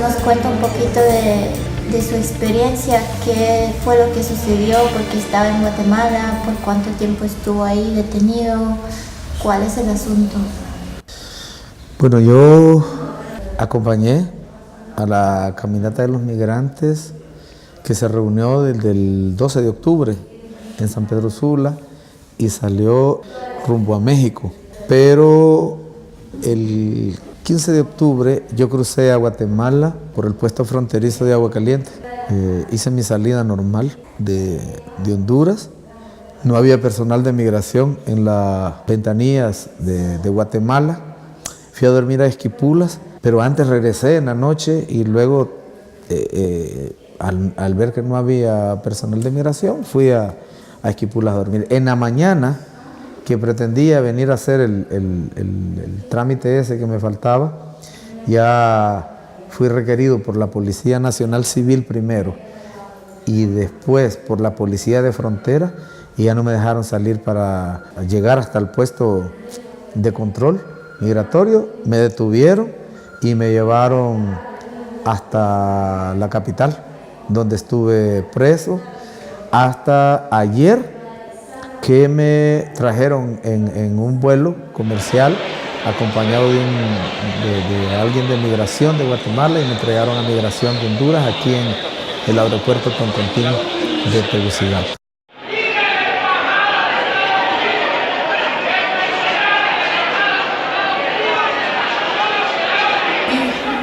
nos cuenta un poquito de su experiencia, qué fue lo que sucedió, por qué estaba en Guatemala, por cuánto tiempo estuvo ahí detenido, cuál es el asunto. Bueno, yo acompañé a la caminata de los migrantes que se reunió desde el 12 de octubre en San Pedro Sula y salió rumbo a México. Pero el 15 de octubre yo crucé a Guatemala por el puesto fronterizo de Agua Caliente. Hice mi salida normal de Honduras. No había personal de migración en las ventanillas de Guatemala. Fui a dormir a Esquipulas, pero antes regresé en la noche y luego, al ver que no había personal de migración, fui a Esquipulas a dormir. En la mañana, que pretendía venir a hacer el trámite ese que me faltaba, ya fui requerido por la Policía Nacional Civil primero y después por la Policía de Frontera, y ya no me dejaron salir para llegar hasta el puesto de control migratorio. Me detuvieron y me llevaron hasta la capital, donde estuve preso hasta ayer, que me trajeron en un vuelo comercial acompañado de alguien de migración de Guatemala, y me entregaron a migración de Honduras aquí en el aeropuerto Toncontín de Tegucigalpa.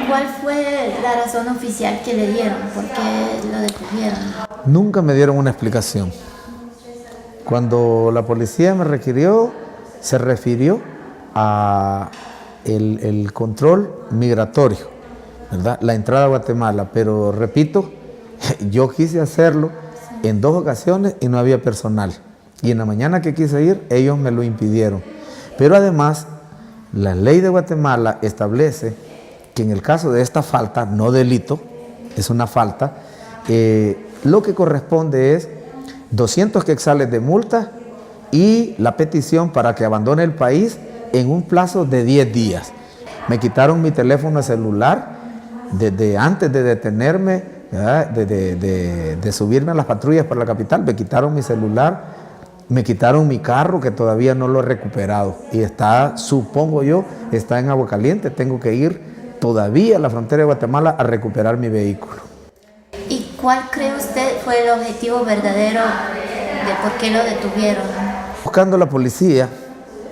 ¿Cuál fue la razón oficial que le dieron? ¿Por qué lo detuvieron? Nunca me dieron una explicación. Cuando la policía me requirió, se refirió a el control migratorio, ¿verdad? La entrada a Guatemala, pero repito, yo quise hacerlo en 2 ocasiones y no había personal. Y en la mañana que quise ir, ellos me lo impidieron. Pero además, la ley de Guatemala establece que en el caso de esta falta, no delito, es una falta, lo que corresponde es 200 quetzales de multa y la petición para que abandone el país en un plazo de 10 días. Me quitaron mi teléfono celular desde antes de detenerme, de subirme a las patrullas para la capital. Me quitaron mi celular, me quitaron mi carro, que todavía no lo he recuperado, y está, supongo yo, está en Agua Caliente. Tengo que ir todavía a la frontera de Guatemala a recuperar mi vehículo. ¿Y cuál cree usted fue el objetivo verdadero de por qué lo detuvieron? Buscando a la policía,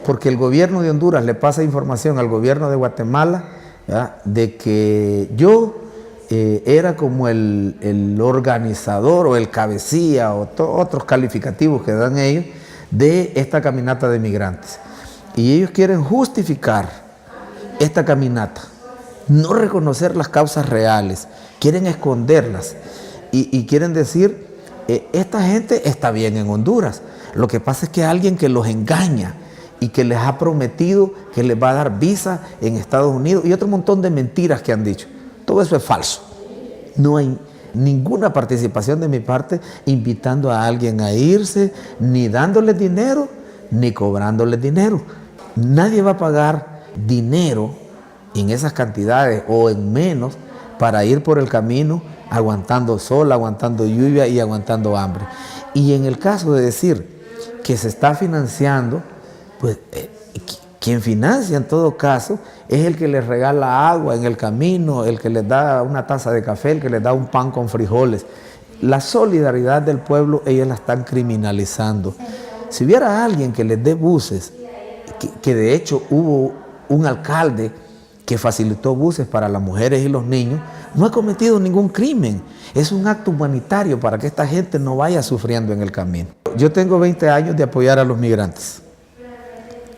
porque el gobierno de Honduras le pasa información al gobierno de Guatemala, ¿verdad?, de que yo era como el organizador o el cabecilla o otros calificativos que dan ellos de esta caminata de migrantes. Y ellos quieren justificar esta caminata, no reconocer las causas reales, quieren esconderlas y quieren decir, esta gente está bien en Honduras. Lo que pasa es que alguien que los engaña y que les ha prometido que les va a dar visa en Estados Unidos y otro montón de mentiras que han dicho. Todo eso es falso. No hay ninguna participación de mi parte invitando a alguien a irse, ni dándoles dinero, ni cobrándoles dinero. Nadie va a pagar dinero en esas cantidades o en menos para ir por el camino aguantando sol, aguantando lluvia y aguantando hambre. Y en el caso de decir que se está financiando, pues quien financia en todo caso es el que les regala agua en el camino, el que les da una taza de café, el que les da un pan con frijoles. La solidaridad del pueblo ellos la están criminalizando. Si hubiera alguien que les dé buses, que de hecho hubo un alcalde que facilitó buses para las mujeres y los niños, no ha cometido ningún crimen. Es un acto humanitario para que esta gente no vaya sufriendo en el camino. Yo tengo 20 años de apoyar a los migrantes.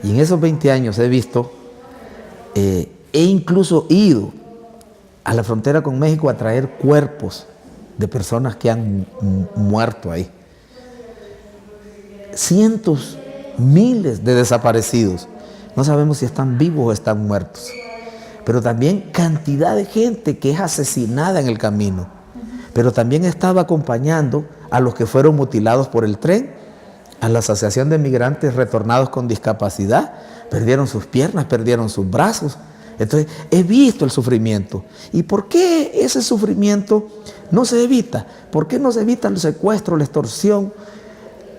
Y en esos 20 años he visto, he incluso ido a la frontera con México a traer cuerpos de personas que han muerto ahí. Cientos, miles de desaparecidos. No sabemos si están vivos o están muertos. Pero también cantidad de gente que es asesinada en el camino. Pero también estaba acompañando a los que fueron mutilados por el tren, a la Asociación de Migrantes Retornados con Discapacidad. Perdieron sus piernas, perdieron sus brazos. Entonces, he visto el sufrimiento. ¿Y por qué ese sufrimiento no se evita? ¿Por qué no se evita el secuestro, la extorsión,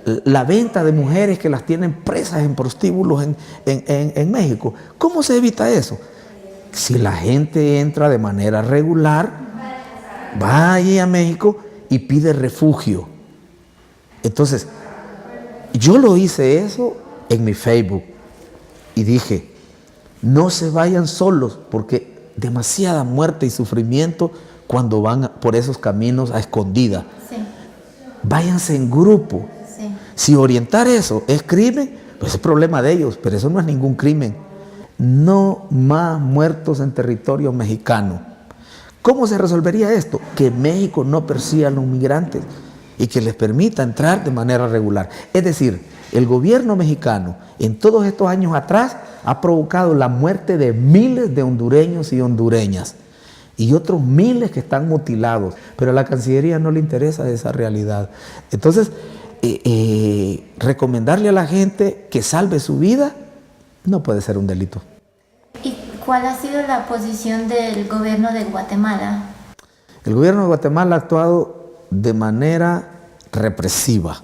la venta de mujeres que las tienen presas en prostíbulos en México? ¿Cómo se evita eso? Si la gente entra de manera regular, va allí a México y pide refugio. Entonces, yo lo hice eso en mi Facebook y dije, no se vayan solos, porque demasiada muerte y sufrimiento cuando van por esos caminos a escondidas. Sí. Váyanse en grupo. Sí. Si orientar eso es crimen, pues es problema de ellos, pero eso no es ningún crimen. No más muertos en territorio mexicano. ¿Cómo se resolvería esto? Que México no persiga a los migrantes y que les permita entrar de manera regular. Es decir, el gobierno mexicano en todos estos años atrás ha provocado la muerte de miles de hondureños y hondureñas y otros miles que están mutilados, pero a la Cancillería no le interesa esa realidad. Entonces, recomendarle a la gente que salve su vida no puede ser un delito. ¿Y cuál ha sido la posición del gobierno de Guatemala? El gobierno de Guatemala ha actuado de manera represiva,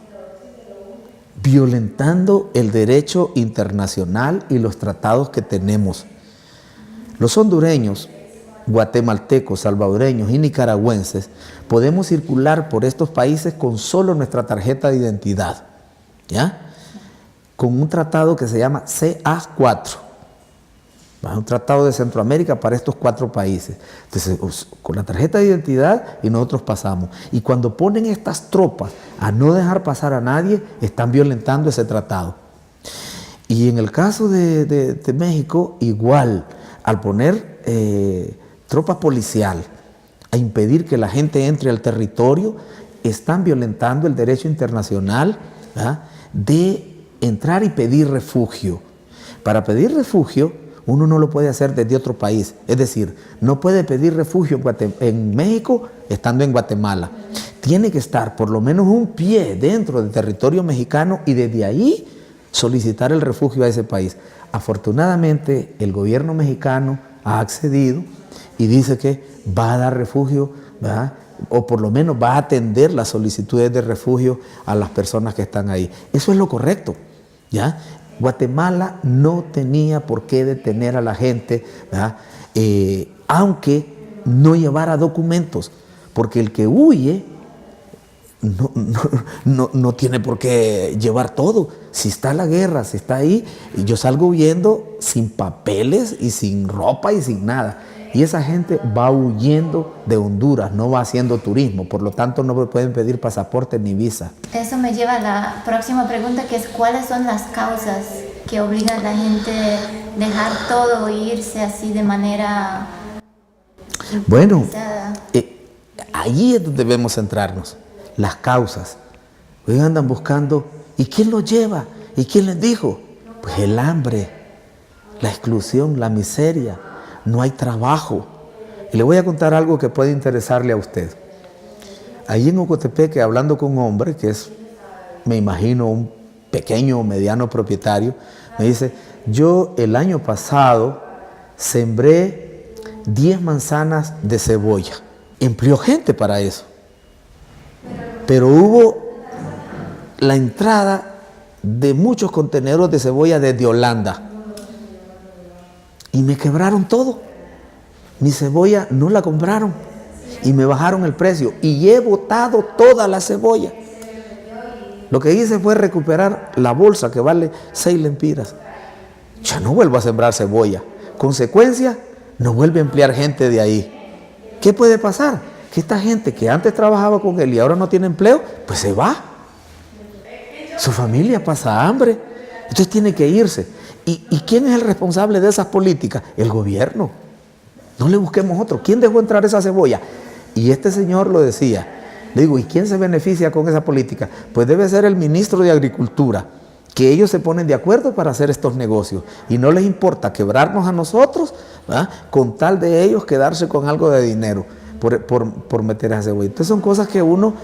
violentando el derecho internacional y los tratados que tenemos. Los hondureños, guatemaltecos, salvadoreños y nicaragüenses podemos circular por estos países con solo nuestra tarjeta de identidad, ¿ya? Con un tratado que se llama CA4, un tratado de Centroamérica para estos 4 países. Entonces, con la tarjeta de identidad y nosotros pasamos. Y cuando ponen estas tropas a no dejar pasar a nadie, están violentando ese tratado. Y en el caso de México, igual, al poner tropas policial a impedir que la gente entre al territorio, están violentando el derecho internacional, ¿verdad?, de entrar y pedir refugio. Para pedir refugio, uno no lo puede hacer desde otro país. Es decir, no puede pedir refugio en México estando en Guatemala. Tiene que estar por lo menos un pie dentro del territorio mexicano y desde ahí solicitar el refugio a ese país. Afortunadamente, el gobierno mexicano ha accedido y dice que va a dar refugio, ¿verdad?, o por lo menos va a atender las solicitudes de refugio a las personas que están ahí. Eso es lo correcto, ¿ya? Guatemala no tenía por qué detener a la gente, ¿verdad?, aunque no llevara documentos, porque el que huye no tiene por qué llevar todo. Si está la guerra, si está ahí, yo salgo huyendo sin papeles y sin ropa y sin nada. Y esa gente va huyendo de Honduras, no va haciendo turismo, por lo tanto no pueden pedir pasaporte ni visa. Eso me lleva a la próxima pregunta, que es ¿cuáles son las causas que obligan a la gente a dejar todo e irse así de manera... Bueno, ahí es donde debemos centrarnos, las causas. Hoy andan buscando, ¿y quién los lleva? ¿Y quién les dijo? Pues el hambre, la exclusión, la miseria. No hay trabajo. Y le voy a contar algo que puede interesarle a usted. Allí en Ocotepeque, hablando con un hombre que es, me imagino, un pequeño o mediano propietario, me dice, yo el año pasado sembré 10 manzanas de cebolla. Empleó gente para eso. Pero hubo la entrada de muchos contenedores de cebolla desde Holanda. Y me quebraron todo. Mi cebolla no la compraron. Y me bajaron el precio. Y he botado toda la cebolla. Lo que hice fue recuperar la bolsa que vale 6 lempiras. Ya no vuelvo a sembrar cebolla. Consecuencia, no vuelve a emplear gente de ahí. ¿Qué puede pasar? Que esta gente que antes trabajaba con él y ahora no tiene empleo, pues se va. Su familia pasa hambre. Entonces tiene que irse. ¿Y quién es el responsable de esas políticas? El gobierno. No le busquemos otro. ¿Quién dejó entrar esa cebolla? Y este señor lo decía. Le digo, ¿y quién se beneficia con esa política? Pues debe ser el ministro de Agricultura, que ellos se ponen de acuerdo para hacer estos negocios. Y no les importa quebrarnos a nosotros, ¿verdad?, con tal de ellos quedarse con algo de dinero por meter a cebolla. Entonces son cosas que uno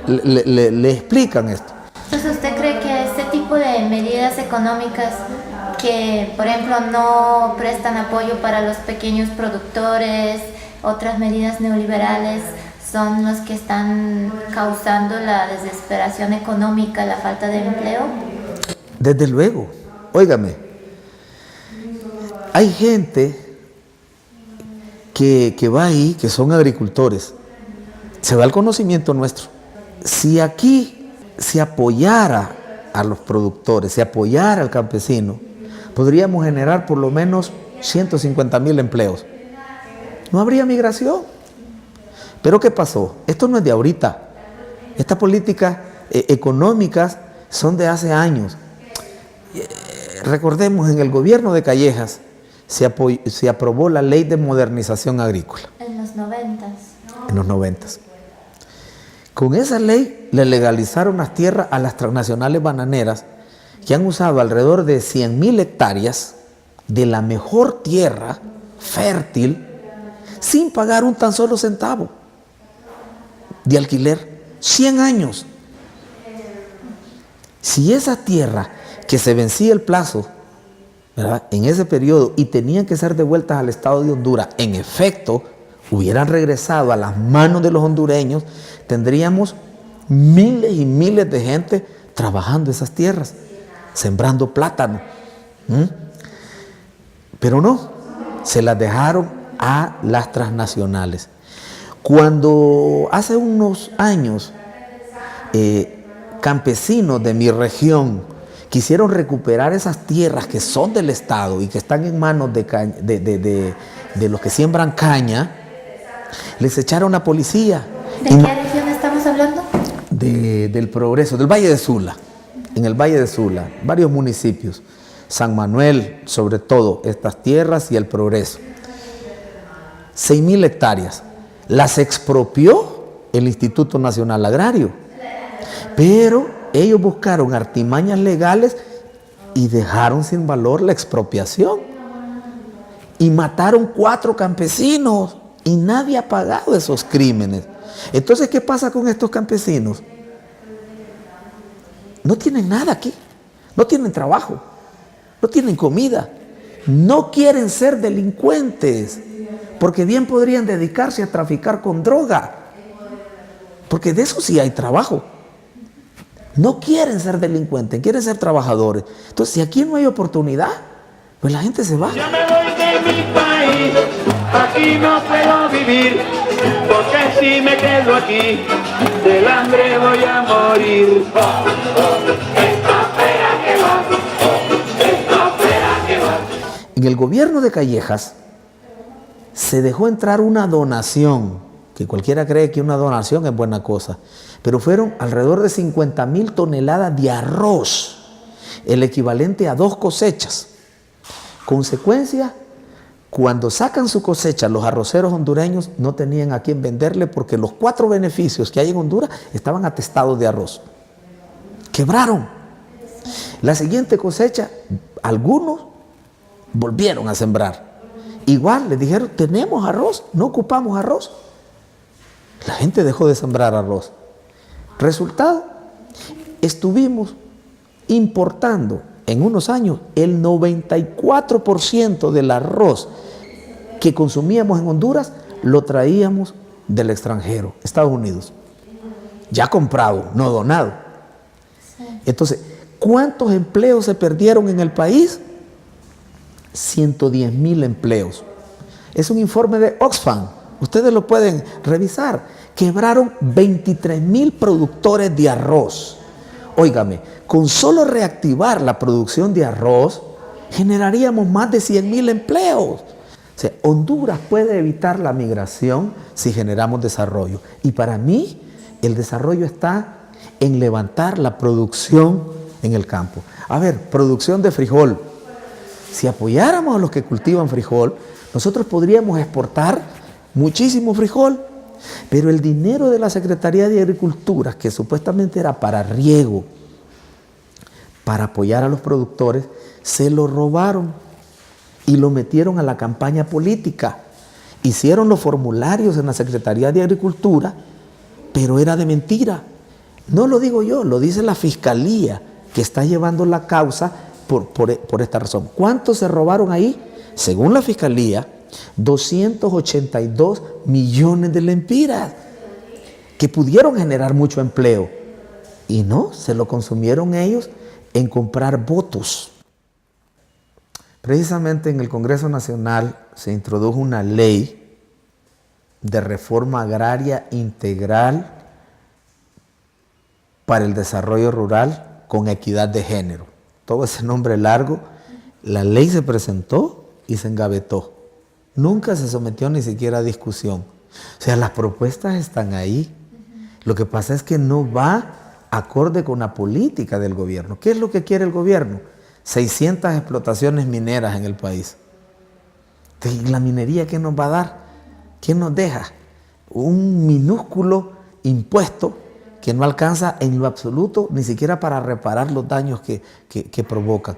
le explican esto. Entonces, ¿usted cree que este tipo de medidas económicas que, por ejemplo, no prestan apoyo para los pequeños productores, otras medidas neoliberales son los que están causando la desesperación económica, la falta de empleo? Desde luego, óigame, hay gente que va ahí, que son agricultores, se va el conocimiento nuestro. Si aquí se apoyara a los productores, se apoyara al campesino, podríamos generar por lo menos 150,000 empleos. No habría migración. Pero ¿qué pasó? Esto no es de ahorita. Estas políticas económicas son de hace años. Recordemos, en el gobierno de Callejas se aprobó la Ley de Modernización Agrícola. En los 90. En los 90. Con esa ley le legalizaron las tierras a las transnacionales bananeras que han usado alrededor de 100,000 hectáreas de la mejor tierra fértil sin pagar un tan solo centavo de alquiler. 100 años. Si esa tierra que se vencía el plazo, ¿verdad?, en ese periodo y tenían que ser devueltas al Estado de Honduras, en efecto, hubieran regresado a las manos de los hondureños, tendríamos miles y miles de gente trabajando esas tierras, sembrando plátano. Pero no, se las dejaron a las transnacionales. Cuando hace unos años campesinos de mi región quisieron recuperar esas tierras que son del Estado y que están en manos de los que siembran caña, les echaron a policía. ¿De qué región estamos hablando? Del Progreso, del Valle de Sula. En el Valle de Sula, varios municipios. San Manuel, sobre todo, estas tierras y el Progreso. 6,000 hectáreas. Las expropió el Instituto Nacional Agrario. Pero ellos buscaron artimañas legales y dejaron sin valor la expropiación. Y mataron 4 campesinos y nadie ha pagado esos crímenes. Entonces, ¿qué pasa con estos campesinos? No tienen nada aquí, no tienen trabajo, no tienen comida, no quieren ser delincuentes, porque bien podrían dedicarse a traficar con droga, porque de eso sí hay trabajo. No quieren ser delincuentes, quieren ser trabajadores. Entonces, si aquí no hay oportunidad, pues la gente se va. Yo me voy de mi país, aquí no puedo vivir, porque si me quedo aquí, del hambre voy a morir. En el gobierno de Callejas se dejó entrar una donación, que cualquiera cree que una donación es buena cosa, pero fueron alrededor de 50,000 toneladas de arroz, el equivalente a 2 cosechas. Consecuencia, cuando sacan su cosecha, los arroceros hondureños no tenían a quién venderle porque los 4 beneficios que hay en Honduras estaban atestados de arroz. Quebraron. La siguiente cosecha, algunos volvieron a sembrar. Igual les dijeron, tenemos arroz, no ocupamos arroz. La gente dejó de sembrar arroz. Resultado, estuvimos importando en unos años el 94% del arroz que consumíamos en Honduras lo traíamos del extranjero, Estados Unidos. Ya comprado, no donado. Entonces, ¿cuántos empleos se perdieron en el país? 110,000 empleos. Es un informe de Oxfam. Ustedes lo pueden revisar. Quebraron 23,000 productores de arroz. Óigame, con solo reactivar la producción de arroz, generaríamos más de 100,000 empleos. O sea, Honduras puede evitar la migración si generamos desarrollo. Y para mí, el desarrollo está en levantar la producción en el campo. A ver, producción de frijol. Si apoyáramos a los que cultivan frijol, nosotros podríamos exportar muchísimo frijol. Pero el dinero de la Secretaría de Agricultura, que supuestamente era para riego, para apoyar a los productores, se lo robaron y lo metieron a la campaña política. Hicieron los formularios en la Secretaría de Agricultura, pero era de mentira. No lo digo yo, lo dice la Fiscalía, que está llevando la causa por esta razón. ¿Cuánto se robaron ahí? Según la Fiscalía, 282 millones de lempiras que pudieron generar mucho empleo. Y no, se lo consumieron ellos en comprar votos. Precisamente en el Congreso Nacional se introdujo una ley de reforma agraria integral para el desarrollo rural con equidad de género. Todo ese nombre largo, la ley se presentó y se engavetó. Nunca se sometió ni siquiera a discusión. O sea, las propuestas están ahí. Lo que pasa es que no va acorde con la política del gobierno. ¿Qué es lo que quiere el gobierno? 600 explotaciones mineras en el país. ¿Y la minería qué nos va a dar? ¿Qué nos deja? Un minúsculo impuesto que no alcanza en lo absoluto ni siquiera para reparar los daños que provoca.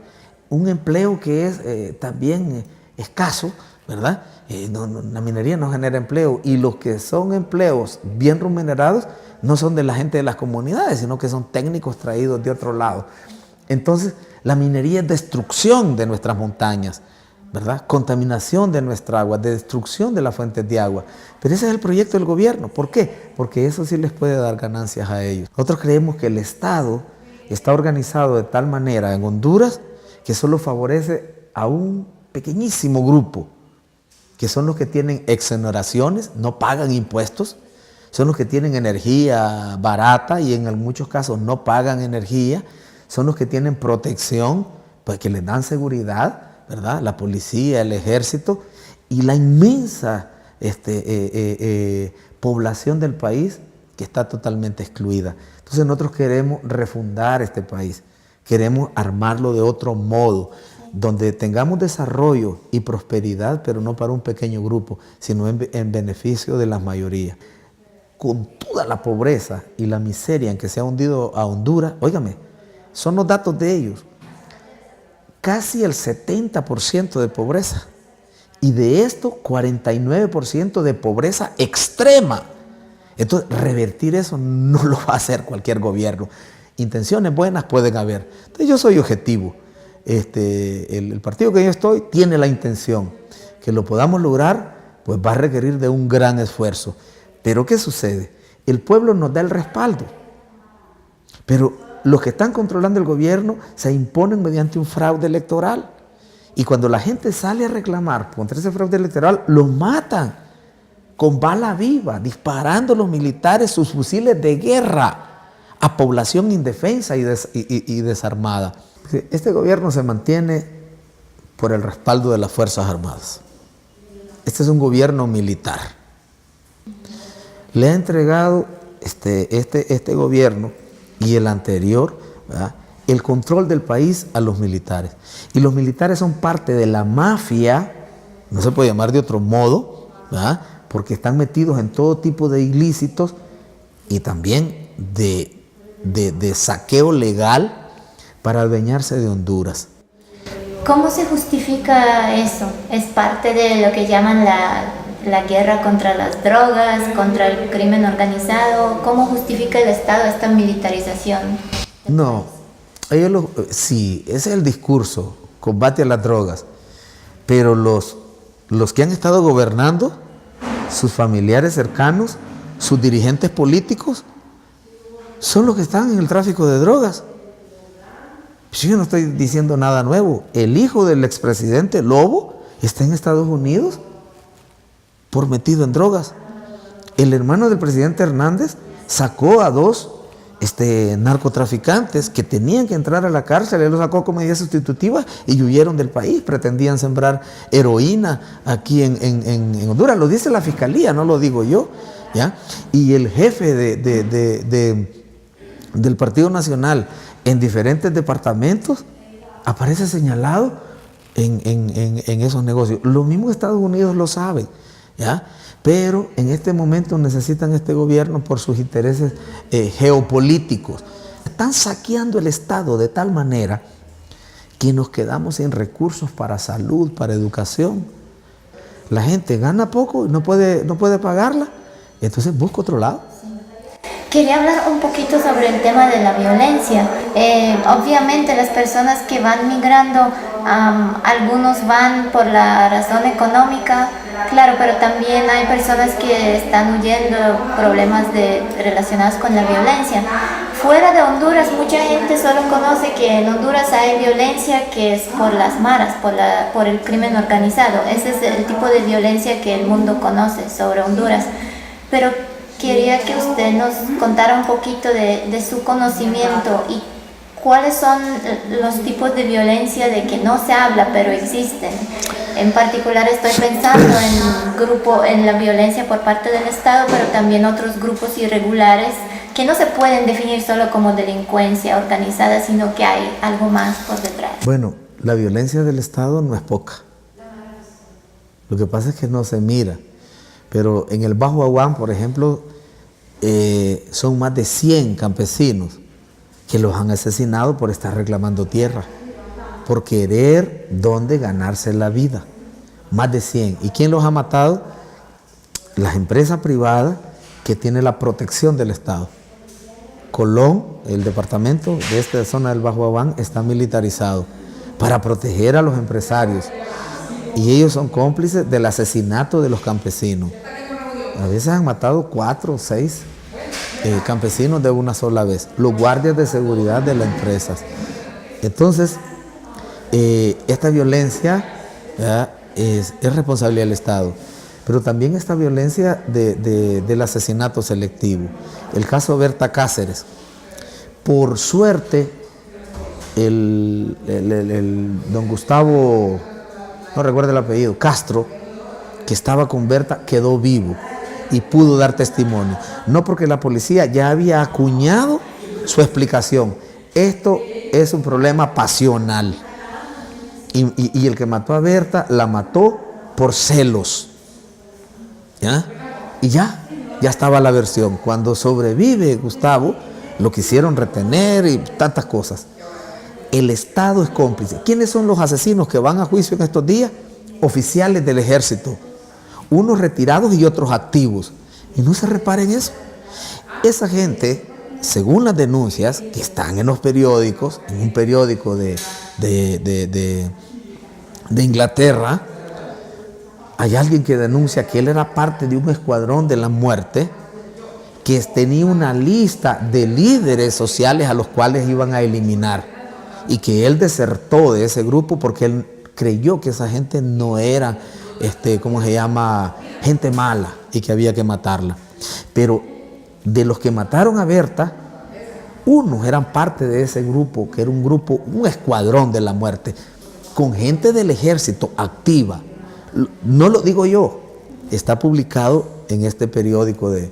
Un empleo que es también escaso, ¿verdad? La minería no genera empleo, y los que son empleos bien remunerados no son de la gente de las comunidades, sino que son técnicos traídos de otro lado. Entonces, la minería es destrucción de nuestras montañas, ¿verdad? Contaminación de nuestra agua, destrucción de las fuentes de agua. Pero ese es el proyecto del gobierno. ¿Por qué? Porque eso sí les puede dar ganancias a ellos. Nosotros creemos que el Estado está organizado de tal manera en Honduras que solo favorece a un pequeñísimo grupo, que son los que tienen exoneraciones, no pagan impuestos, son los que tienen energía barata y en muchos casos no pagan energía, son los que tienen protección, pues que les dan seguridad, ¿verdad? La policía, el ejército, y la inmensa población del país que está totalmente excluida. Entonces nosotros queremos refundar este país, queremos armarlo de otro modo, donde tengamos desarrollo y prosperidad, pero no para un pequeño grupo, sino en beneficio de la mayoría. Con toda la pobreza y la miseria en que se ha hundido a Honduras, óigame, son los datos de ellos, casi el 70% de pobreza, y de esto 49% de pobreza extrema. Entonces, revertir eso no lo va a hacer cualquier gobierno. Intenciones buenas pueden haber. Entonces, yo soy objetivo. El partido que yo estoy tiene la intención. Que lo podamos lograr, pues va a requerir de un gran esfuerzo. Pero ¿qué sucede? El pueblo nos da el respaldo. Pero los que están controlando el gobierno se imponen mediante un fraude electoral. Y cuando la gente sale a reclamar contra ese fraude electoral, los matan con bala viva, disparando los militares sus fusiles de guerra a población indefensa y desarmada. Este gobierno se mantiene por el respaldo de las Fuerzas Armadas. Este es un gobierno militar. Le ha entregado este gobierno y el anterior, ¿verdad?, el control del país a los militares. Y los militares son parte de la mafia, no se puede llamar de otro modo, ¿verdad?, porque están metidos en todo tipo de ilícitos y también de saqueo legal para adueñarse de Honduras. ¿Cómo se justifica eso? ¿Es parte de lo que llaman la guerra contra las drogas, contra el crimen organizado? ¿Cómo justifica el Estado esta militarización? No, sí, ese es el discurso, combate a las drogas, pero los que han estado gobernando, sus familiares cercanos, sus dirigentes políticos, son los que están en el tráfico de drogas. Yo no estoy diciendo nada nuevo. El hijo del expresidente Lobo está en Estados Unidos por metido en drogas. El hermano del presidente Hernández sacó a 2 narcotraficantes que tenían que entrar a la cárcel. Él los sacó como medida sustitutiva y huyeron del país. Pretendían sembrar heroína aquí en Honduras. Lo dice la fiscalía, no lo digo yo, ¿ya? Y el jefe del Partido Nacional en diferentes departamentos aparece señalado en esos negocios. Lo mismo Estados Unidos lo sabe, ¿ya? Pero en este momento necesitan este gobierno por sus intereses geopolíticos. Están saqueando el Estado de tal manera que nos quedamos sin recursos para salud, para educación. La gente gana poco y no puede pagarla, entonces busca otro lado. Quería hablar un poquito sobre el tema de la violencia. Obviamente las personas que van migrando, algunos van por la razón económica, claro, pero también hay personas que están huyendo problemas relacionados con la violencia. Fuera de Honduras, mucha gente solo conoce que en Honduras hay violencia que es por las maras, por el crimen organizado. Ese es el tipo de violencia que el mundo conoce sobre Honduras. Pero quería que usted nos contara un poquito de su conocimiento y cuáles son los tipos de violencia de que no se habla pero existen. En particular estoy pensando en la violencia por parte del Estado, pero también otros grupos irregulares que no se pueden definir solo como delincuencia organizada, sino que hay algo más por detrás. Bueno, la violencia del Estado no es poca. Lo que pasa es que no se mira. Pero en el Bajo Aguán, por ejemplo, son más de 100 campesinos que los han asesinado por estar reclamando tierra, por querer dónde ganarse la vida. Más de 100. ¿Y quién los ha matado? Las empresas privadas que tienen la protección del Estado. Colón, el departamento de esta zona del Bajo Aguán, está militarizado para proteger a los empresarios. Y ellos son cómplices del asesinato de los campesinos. A veces han matado 4 o 6 campesinos de una sola vez, los guardias de seguridad de las empresas. Entonces, esta violencia es responsabilidad del Estado, pero también esta violencia del asesinato selectivo. El caso Berta Cáceres. Por suerte, el don Gustavo, no recuerdo el apellido, Castro, que estaba con Berta, quedó vivo y pudo dar testimonio. No porque la policía ya había acuñado su explicación. Esto es un problema pasional. Y el que mató a Berta la mató por celos. ¿Ya? Y ya estaba la versión. Cuando sobrevive Gustavo, lo quisieron retener y tantas cosas. El Estado es cómplice. ¿Quiénes son los asesinos que van a juicio en estos días? Oficiales del ejército. Unos retirados y otros activos. Y no se repara en eso. Esa gente, según las denuncias que están en los periódicos, en un periódico de Inglaterra, hay alguien que denuncia que él era parte de un escuadrón de la muerte que tenía una lista de líderes sociales a los cuales iban a eliminar y que él desertó de ese grupo porque él creyó que esa gente no era, ¿cómo se llama?, gente mala y que había que matarla. Pero de los que mataron a Berta, unos eran parte de ese grupo, que era un escuadrón de la muerte, con gente del ejército activa. No lo digo yo, está publicado en este periódico de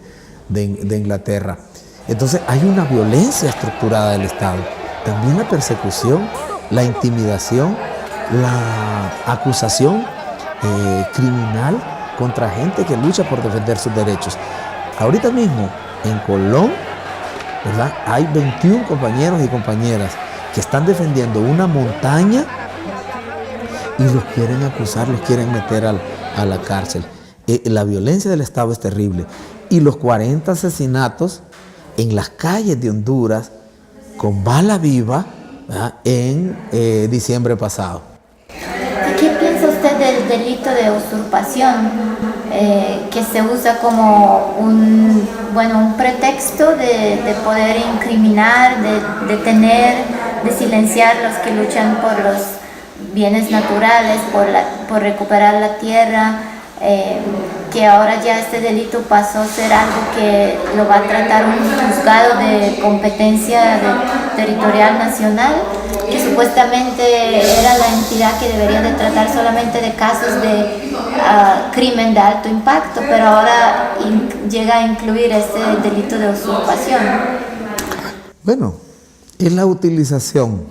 Inglaterra. Entonces hay una violencia estructurada del Estado. También la persecución, la intimidación, la acusación criminal contra gente que lucha por defender sus derechos. Ahorita mismo en Colón, ¿verdad?, hay 21 compañeros y compañeras que están defendiendo una montaña y los quieren acusar, los quieren meter a la cárcel. La violencia del Estado es terrible. Y los 40 asesinatos en las calles de Honduras con bala viva, ¿verdad?, en diciembre pasado. ¿Qué piensa usted del delito de usurpación que se usa como un pretexto de poder incriminar, de detener, de silenciar los que luchan por los bienes naturales, por recuperar la tierra, que ahora ya este delito pasó a ser algo que lo va a tratar un juzgado de competencia territorial nacional, que supuestamente era la entidad que debería de tratar solamente de casos de crimen de alto impacto, pero ahora llega a incluir este delito de usurpación. Bueno, es la utilización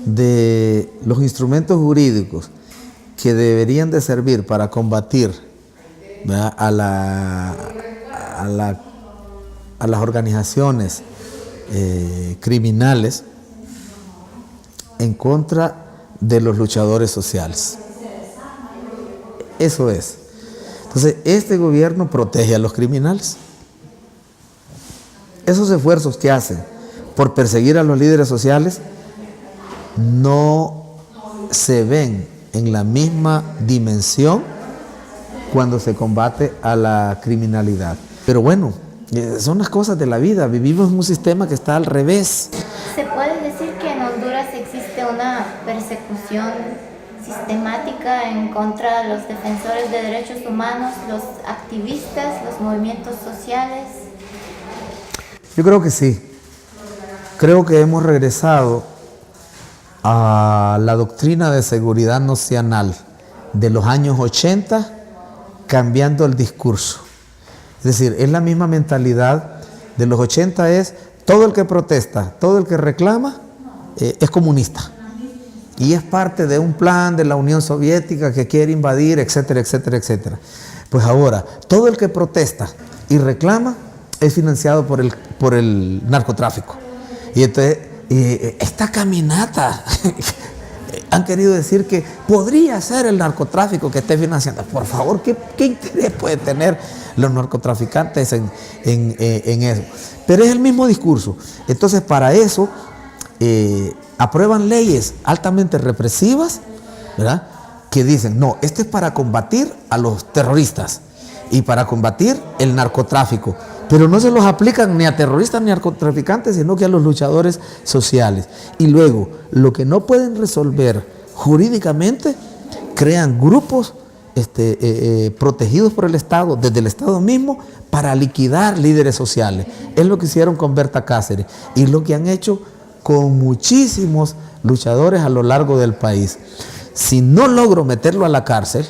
de los instrumentos jurídicos que deberían de servir para combatir, ¿verdad?, a las organizaciones criminales en contra de los luchadores sociales. Eso es. Entonces, este gobierno protege a los criminales. esos esfuerzos que hacen por perseguir a los líderes sociales no se ven en la misma dimensión cuando se combate a la criminalidad. Pero bueno, son las cosas de la vida. Vivimos en un sistema que está al revés. ¿Se puede decir que en Honduras existe una persecución sistemática en contra de los defensores de derechos humanos, los activistas, los movimientos sociales? Yo creo que sí. Creo que hemos regresado a la doctrina de seguridad nacional de los años 80, cambiando el discurso. Es decir, es la misma mentalidad de los 80, es todo el que protesta, todo el que reclama, es comunista. Y es parte de un plan de la Unión Soviética que quiere invadir, etcétera, etcétera, etcétera. Pues ahora, todo el que protesta y reclama es financiado por el narcotráfico. Y entonces, esta caminata, han querido decir que podría ser el narcotráfico que esté financiando. Por favor, ¿qué interés puede tener los narcotraficantes en eso? Pero es el mismo discurso. Entonces, para eso, aprueban leyes altamente represivas, ¿verdad?, que dicen, no, esto es para combatir a los terroristas y para combatir el narcotráfico. Pero no se los aplican ni a terroristas ni a narcotraficantes, sino que a los luchadores sociales. Y luego, lo que no pueden resolver jurídicamente, crean grupos protegidos por el Estado, desde el Estado mismo, para liquidar líderes sociales. Es lo que hicieron con Berta Cáceres y lo que han hecho con muchísimos luchadores a lo largo del país. Si no logro meterlo a la cárcel,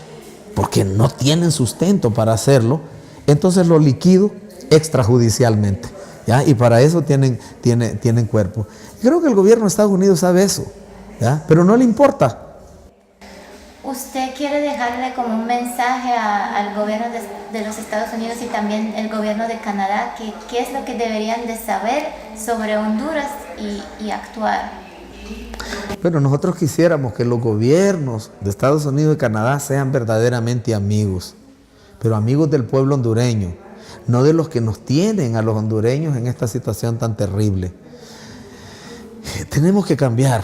porque no tienen sustento para hacerlo, entonces lo liquido extrajudicialmente, ¿ya? Y para eso tienen cuerpo. Creo que el gobierno de Estados Unidos sabe eso, ¿ya? Pero no le importa. ¿Usted quiere dejarle como un mensaje al gobierno de los Estados Unidos y también el gobierno de Canadá? ¿Qué es lo que deberían de saber sobre Honduras y actuar? Bueno, nosotros quisiéramos que los gobiernos de Estados Unidos y Canadá sean verdaderamente amigos, pero amigos del pueblo hondureño, no de los que nos tienen a los hondureños en esta situación tan terrible. Tenemos que cambiar.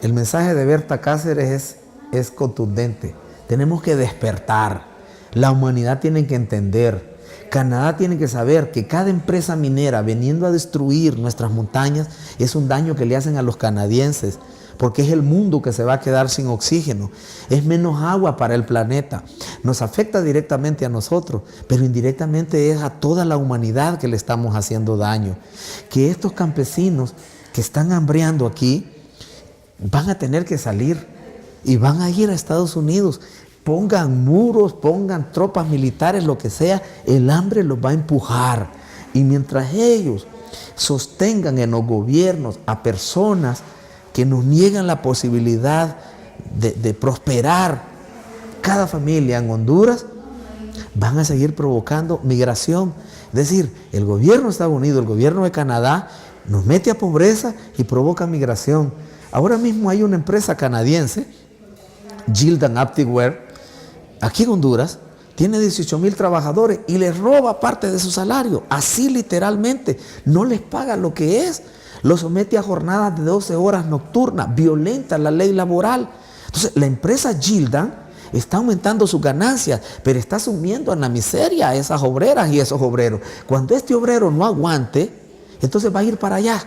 El mensaje de Berta Cáceres es contundente. Tenemos que despertar. La humanidad tiene que entender. Canadá tiene que saber que cada empresa minera viniendo a destruir nuestras montañas es un daño que le hacen a los canadienses, porque es el mundo que se va a quedar sin oxígeno, es menos agua para el planeta. Nos afecta directamente a nosotros, pero indirectamente es a toda la humanidad que le estamos haciendo daño. Que estos campesinos que están hambriando aquí van a tener que salir y van a ir a Estados Unidos. Pongan muros, pongan tropas militares, lo que sea, el hambre los va a empujar. Y mientras ellos sostengan en los gobiernos a personas que nos niegan la posibilidad de prosperar cada familia en Honduras, van a seguir provocando migración. Es decir, el gobierno de Estados Unidos, el gobierno de Canadá, nos mete a pobreza y provoca migración. Ahora mismo hay una empresa canadiense, Gildan Activewear, aquí en Honduras, tiene 18,000 trabajadores y les roba parte de su salario, así literalmente, no les paga lo que es, los somete a jornadas de 12 horas nocturnas, violenta la ley laboral. Entonces, la empresa Gildan está aumentando sus ganancias, pero está sumiendo en la miseria a esas obreras y esos obreros. Cuando este obrero no aguante, entonces va a ir para allá.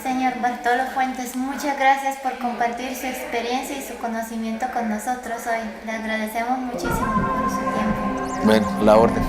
Señor Bartolo Fuentes, muchas gracias por compartir su experiencia y su conocimiento con nosotros hoy. Le agradecemos muchísimo por su tiempo. Bueno, la orden.